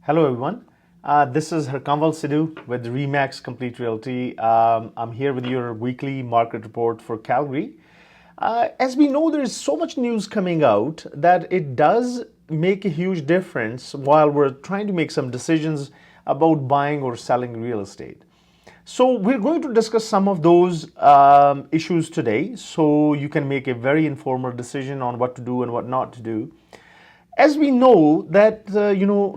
Hello everyone. This is Harkanwal Sidhu with Remax Complete Realty. I'm here with your weekly market report for Calgary. As we know, there is so much news coming out that it does make a huge difference while we're trying to make some decisions about buying or selling real estate. So we're going to discuss some of those issues today so you can make a very informed decision on what to do and what not to do. As we know that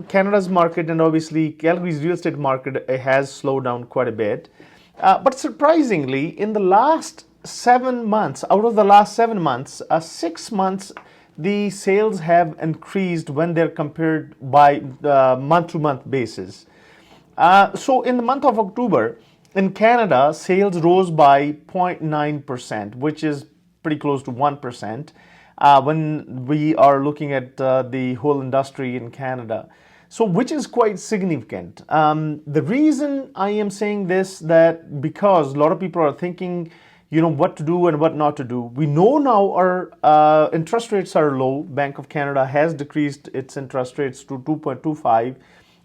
Canada's market and obviously Calgary's real estate market has slowed down quite a bit, but surprisingly, in the last 7 months, out of the last 7 months, 6 months, the sales have increased when they're compared by month-to-month basis. So in the month of October, in Canada, sales rose by 0.9%, which is pretty close to 1%. When we are looking at the whole industry in Canada. So which is quite significant. The reason I am saying this that because a lot of people are thinking, what to do and what not to do. We know now our interest rates are low. Bank of Canada has decreased its interest rates to 2.25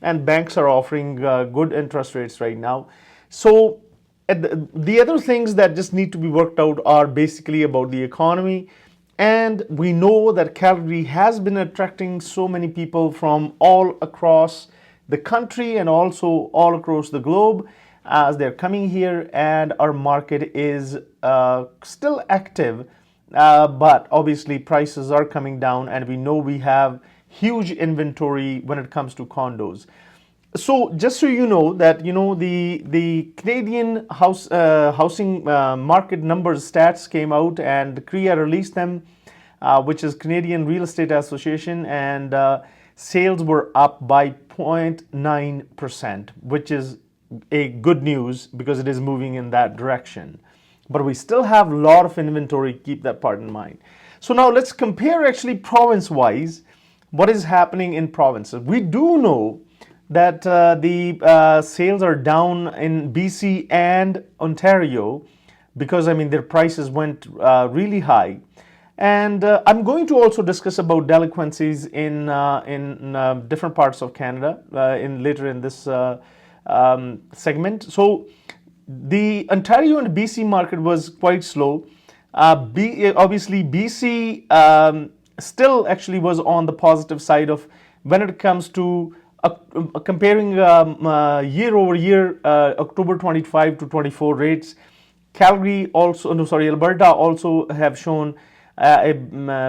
and banks are offering good interest rates right now. So the other things that just need to be worked out are basically about the economy. And we know that Calgary has been attracting so many people from all across the country and also all across the globe as they're coming here, and our market is still active, but obviously prices are coming down and we know we have huge inventory when it comes to condos. So just so you know that the Canadian housing market numbers stats came out and CREA released them, which is Canadian Real Estate Association, and sales were up by 0.9%, which is a good news because it is moving in that direction. But we still have a lot of inventory, keep that part in mind. So now let's compare actually province-wise what is happening in provinces. We do know that the sales are down in BC and Ontario because their prices went really high, and I'm going to also discuss about delinquencies in different parts of Canada later in this segment. So the Ontario and BC market was quite slow. Obviously BC still actually was on the positive side of when it comes to comparing year over year, October 25 to 24 rates. Alberta also have shown a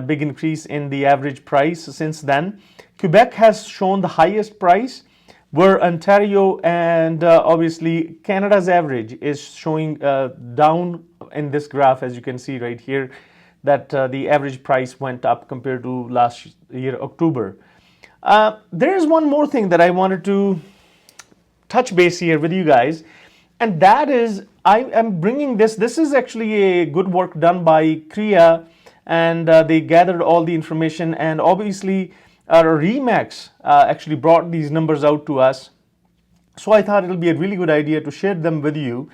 big increase in the average price since then. Quebec has shown the highest price, where Ontario and obviously Canada's average is showing down in this graph, as you can see right here, that the average price went up compared to last year, October. There is one more thing that I wanted to touch base here with you guys, and that is I am bringing this. This is actually a good work done by CREA, and they gathered all the information, and obviously Remax actually brought these numbers out to us. So I thought it'll be a really good idea to share them with you.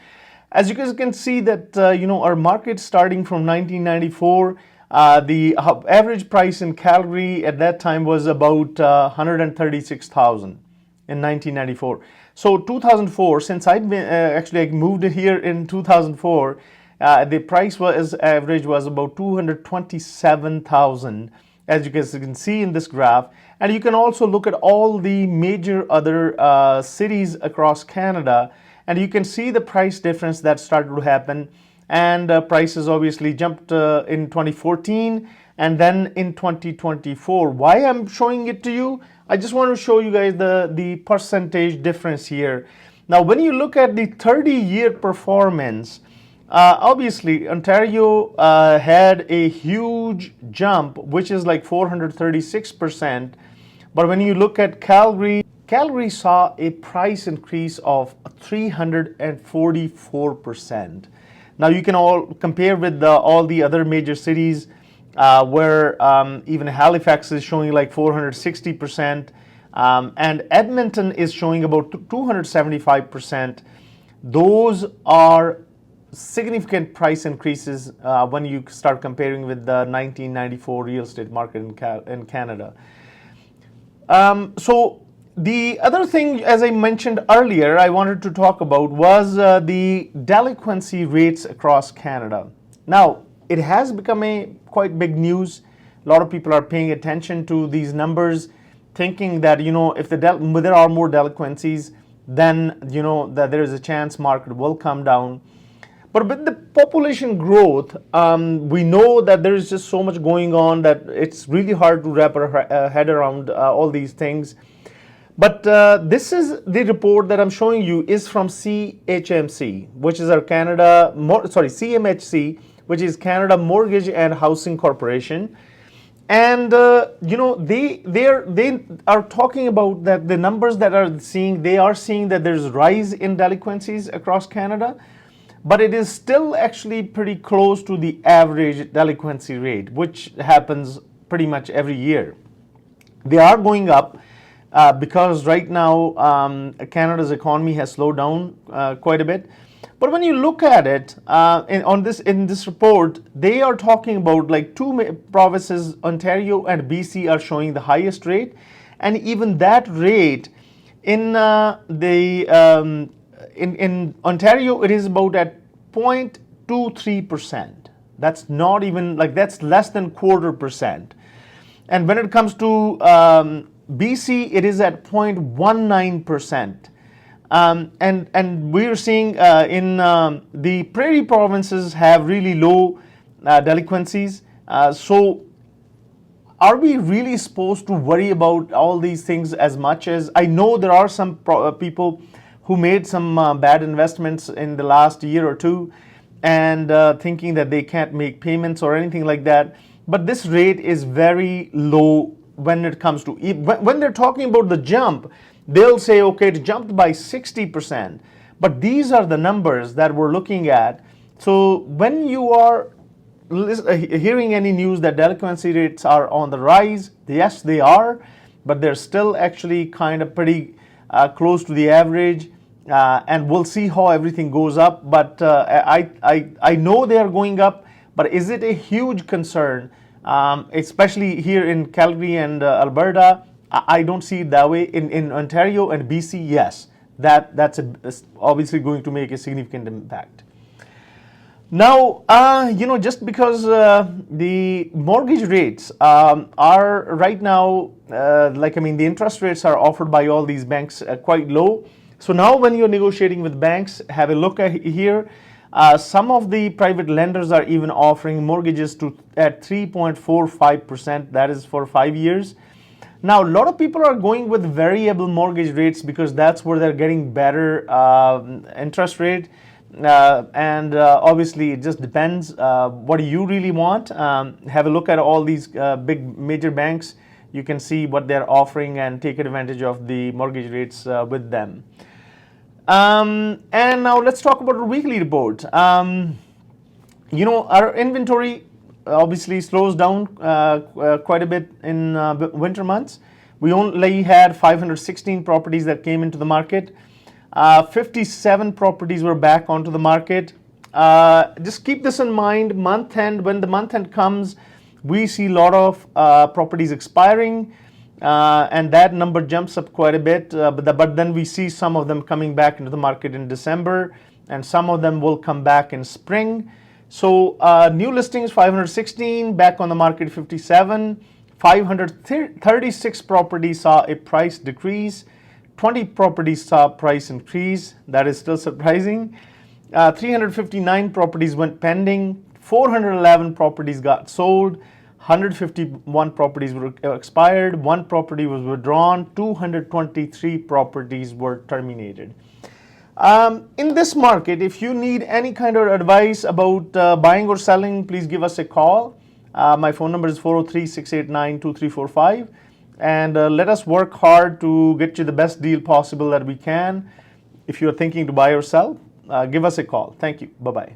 As you guys can see that our market starting from 1994. The average price in Calgary at that time was about 136,000 in 1994. So 2004, since I moved here in 2004, the price average was about 227,000, as you guys can see in this graph. And you can also look at all the major other cities across Canada, and you can see the price difference that started to happen. And prices obviously jumped in 2014 and then in 2024. Why I'm showing it to you? I just want to show you guys the percentage difference here. Now, when you look at the 30-year performance, obviously Ontario had a huge jump, which is like 436%. But when you look at Calgary saw a price increase of 344%. Now you can all compare with all the other major cities where even Halifax is showing like 460%, and Edmonton is showing about 275%. Those are significant price increases when you start comparing with the 1994 real estate market in Canada. So The other thing, as I mentioned earlier, I wanted to talk about was the delinquency rates across Canada. Now, it has become a quite big news. A lot of people are paying attention to these numbers, thinking that if there are more delinquencies, then that there is a chance market will come down. But with the population growth, we know that there is just so much going on that it's really hard to wrap our head around all these things. But this is the report that I'm showing you is from CHMC, which is our CMHC, which is Canada Mortgage and Housing Corporation. And they are talking about that the numbers that they are seeing that there's rise in delinquencies across Canada, but it is still actually pretty close to the average delinquency rate, which happens pretty much every year. They are going up because right now Canada's economy has slowed down quite a bit. But when you look at it in this report, they are talking about like two provinces, Ontario and BC, are showing the highest rate, and even that rate in in Ontario it is about at 0.23%. That's not even that's less than 0.25%. And when it comes to BC, it is at 0.19%. And we're seeing in the prairie provinces have really low delinquencies. So are we really supposed to worry about all these things as much as I know there are some people who made some bad investments in the last year or two and thinking that they can't make payments or anything like that. But this rate is very low when it comes to, when they're talking about the jump, they'll say, okay, it jumped by 60%. But these are the numbers that we're looking at. So when you are hearing any news that delinquency rates are on the rise, yes, they are, but they're still actually kind of pretty close to the average. And we'll see how everything goes up. But I know they are going up, but is it a huge concern, especially here in Calgary and Alberta? I don't see it that way. In Ontario and BC, yes, that's obviously going to make a significant impact. Now, just because the mortgage rates are right now, the interest rates are offered by all these banks quite low. So now when you're negotiating with banks, have a look at here. Some of the private lenders are even offering mortgages at 3.45%. That is for 5 years. Now, a lot of people are going with variable mortgage rates because that's where they're getting better interest rate. And obviously, it just depends. What do you really want? Have a look at all these big major banks. You can see what they're offering and take advantage of the mortgage rates with them. And now let's talk about our weekly report. Our inventory obviously slows down quite a bit in winter months. We only had 516 properties that came into the market. 57 properties were back onto the market. Just keep this in mind, month end, when the month end comes, we see a lot of properties expiring, and that number jumps up quite a bit, but then we see some of them coming back into the market in December, and some of them will come back in spring. So new listings 516, back on the market 57, 536 properties saw a price decrease, 20 properties saw price increase. That is still surprising. 359 properties went pending, 411 properties got sold, 151 properties were expired, 1 property was withdrawn, 223 properties were terminated. In this market, if you need any kind of advice about buying or selling, please give us a call. My phone number is 403-689-2345. And let us work hard to get you the best deal possible that we can. If you're thinking to buy or sell, give us a call. Thank you. Bye-bye.